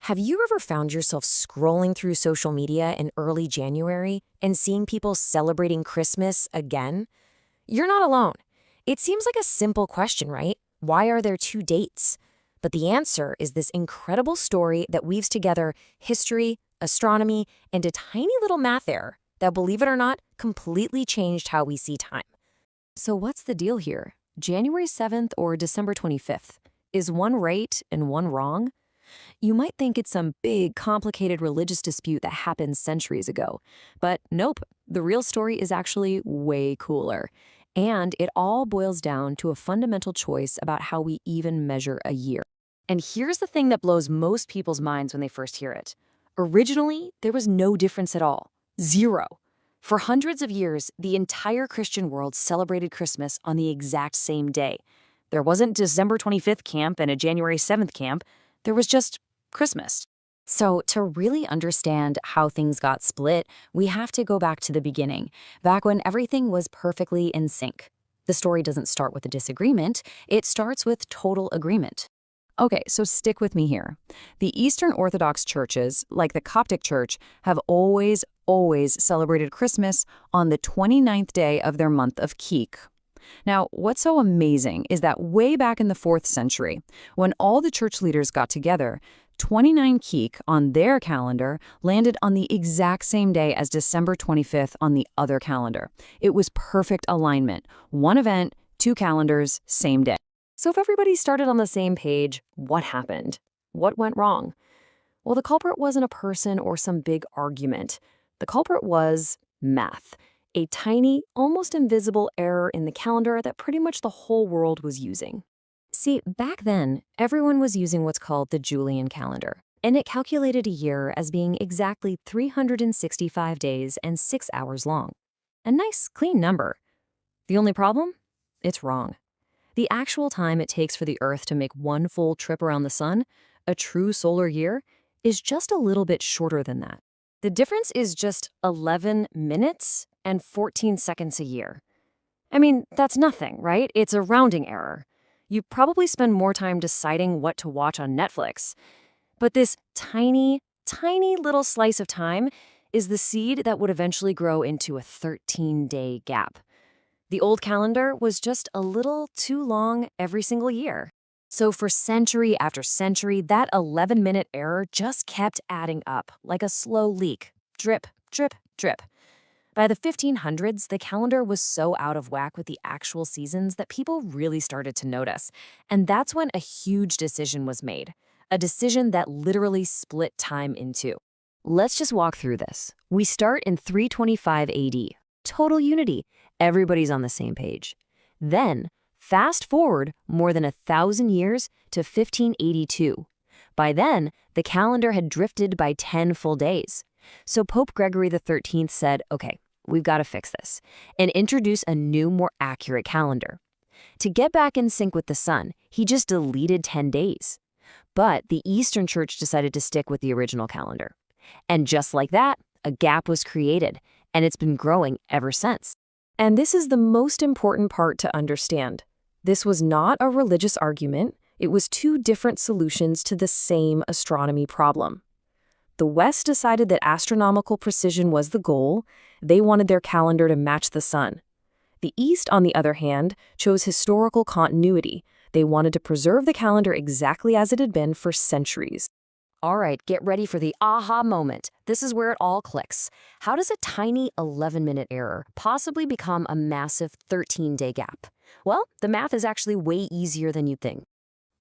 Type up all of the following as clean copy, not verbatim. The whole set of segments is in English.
Have you ever found yourself scrolling through social media in early January and seeing people celebrating Christmas again? You're not alone. It seems like a simple question, right? Why are there two dates? But the answer is this incredible story that weaves together history, astronomy, and a tiny little math error that, believe it or not, completely changed how we see time. So what's the deal here? January 7th or December 25th? Is one right and one wrong? You might think it's some big, complicated religious dispute that happened centuries ago. But nope, the real story is actually way cooler. And it all boils down to a fundamental choice about how we even measure a year. And here's the thing that blows most people's minds when they first hear it. Originally, there was no difference at all. Zero. For hundreds of years, the entire Christian world celebrated Christmas on the exact same day. There wasn't December 25th camp and a January 7th camp. There was just Christmas. So to really understand how things got split, we have to go back to the beginning, back when everything was perfectly in sync. The story doesn't start with a disagreement, it starts with total agreement. Okay, so stick with me here. The Eastern Orthodox churches, like the Coptic Church, have always celebrated Christmas on the 29th day of their month of Keek. Now, what's so amazing is that way back in the 4th century, when all the church leaders got together, 29 Keek on their calendar landed on the exact same day as December 25th on the other calendar. It was perfect alignment. One event, two calendars, same day. So if everybody started on the same page, what happened? What went wrong? Well, the culprit wasn't a person or some big argument. The culprit was math. A tiny, almost invisible error in the calendar that pretty much the whole world was using. See, back then, everyone was using what's called the Julian calendar, and it calculated a year as being exactly 365 days and 6 hours long. A nice, clean number. The only problem? It's wrong. The actual time it takes for the Earth to make one full trip around the sun, a true solar year, is just a little bit shorter than that. The difference is just 11 minutes and 14 seconds a year. I mean, that's nothing, right? It's a rounding error. You probably spend more time deciding what to watch on Netflix. But this tiny little slice of time is the seed that would eventually grow into a 13-day gap. The old calendar was just a little too long every single year. So for century after century, that 11-minute error just kept adding up like a slow leak. Drip, drip, drip. By the 1500s, the calendar was so out of whack with the actual seasons that people really started to notice. And that's when a huge decision was made. A decision that literally split time in two. Let's just walk through this. We start in 325 AD. Total unity. Everybody's on the same page. Then, fast forward more than 1,000 years to 1582. By then, the calendar had drifted by 10 full days. So Pope Gregory XIII said, okay, we've got to fix this, and introduce a new, more accurate calendar. To get back in sync with the sun, he just deleted 10 days. But the Eastern Church decided to stick with the original calendar. And just like that, a gap was created, and it's been growing ever since. And this is the most important part to understand. This was not a religious argument. It was two different solutions to the same astronomy problem. The West decided that astronomical precision was the goal. They wanted their calendar to match the sun. The East, on the other hand, chose historical continuity. They wanted to preserve the calendar exactly as it had been for centuries. All right, get ready for the aha moment. This is where it all clicks. How does a tiny 11-minute error possibly become a massive 13-day gap? Well, the math is actually way easier than you'd think.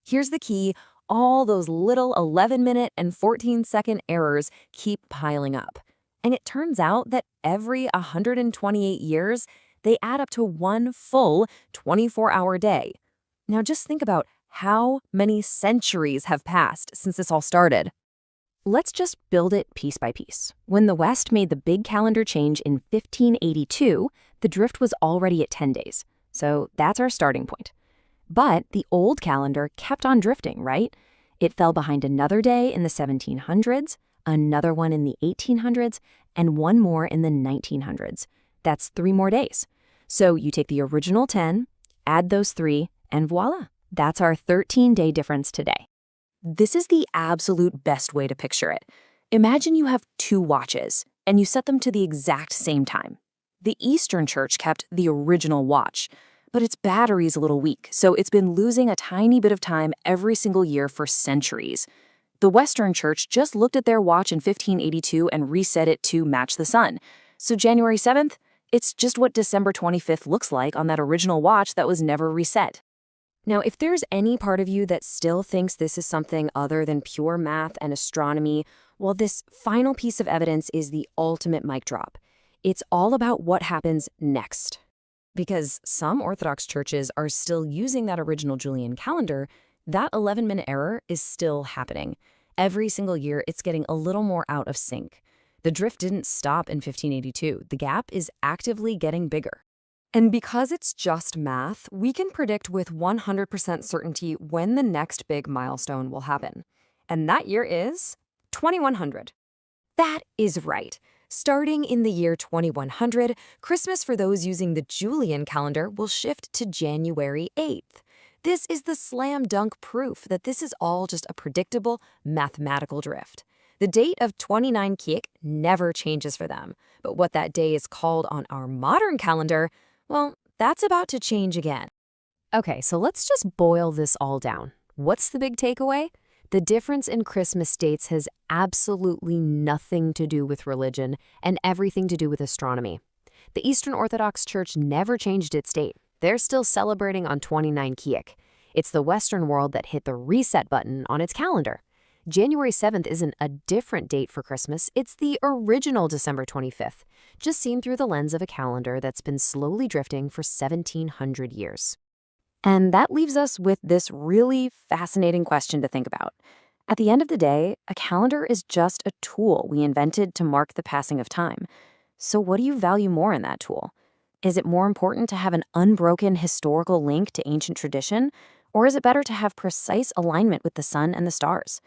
Here's the key. All those little 11-minute and 14-second errors keep piling up. And it turns out that every 128 years, they add up to one full 24-hour day. Now just think about how many centuries have passed since this all started. Let's just build it piece by piece. When the West made the big calendar change in 1582, the drift was already at 10 days. So that's our starting point. But the old calendar kept on drifting, right? It fell behind another day in the 1700s, another one in the 1800s, and one more in the 1900s. That's 3 more days. So you take the original 10, add those 3, and voila, that's our 13-day difference today. This is the absolute best way to picture it. Imagine you have two watches, and you set them to the exact same time. The Eastern Church kept the original watch, but its battery's a little weak, so it's been losing a tiny bit of time every single year for centuries. The Western Church just looked at their watch in 1582 and reset it to match the sun. So January 7th, it's just what December 25th looks like on that original watch that was never reset. Now, if there's any part of you that still thinks this is something other than pure math and astronomy, well, this final piece of evidence is the ultimate mic drop. It's all about what happens next. Because some Orthodox churches are still using that original Julian calendar, that 11-minute error is still happening. Every single year, it's getting a little more out of sync. The drift didn't stop in 1582. The gap is actively getting bigger. And because it's just math, we can predict with 100% certainty when the next big milestone will happen. And that year is 2100. That is right. Starting in the year 2100, Christmas for those using the Julian calendar will shift to January 8th. This is the slam dunk proof that this is all just a predictable mathematical drift. The date of 29 Kiek never changes for them, but what that day is called on our modern calendar, well, that's about to change again. Okay, so let's just boil this all down. What's the big takeaway? The difference in Christmas dates has absolutely nothing to do with religion and everything to do with astronomy. The Eastern Orthodox Church never changed its date. They're still celebrating on 29 Kiek. It's the Western world that hit the reset button on its calendar. January 7th isn't a different date for Christmas, it's the original December 25th, just seen through the lens of a calendar that's been slowly drifting for 1,700 years. And that leaves us with this really fascinating question to think about. At the end of the day, a calendar is just a tool we invented to mark the passing of time. So what do you value more in that tool? Is it more important to have an unbroken historical link to ancient tradition, or is it better to have precise alignment with the sun and the stars?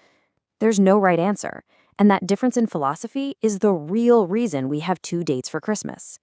There's no right answer, and that difference in philosophy is the real reason we have two dates for Christmas.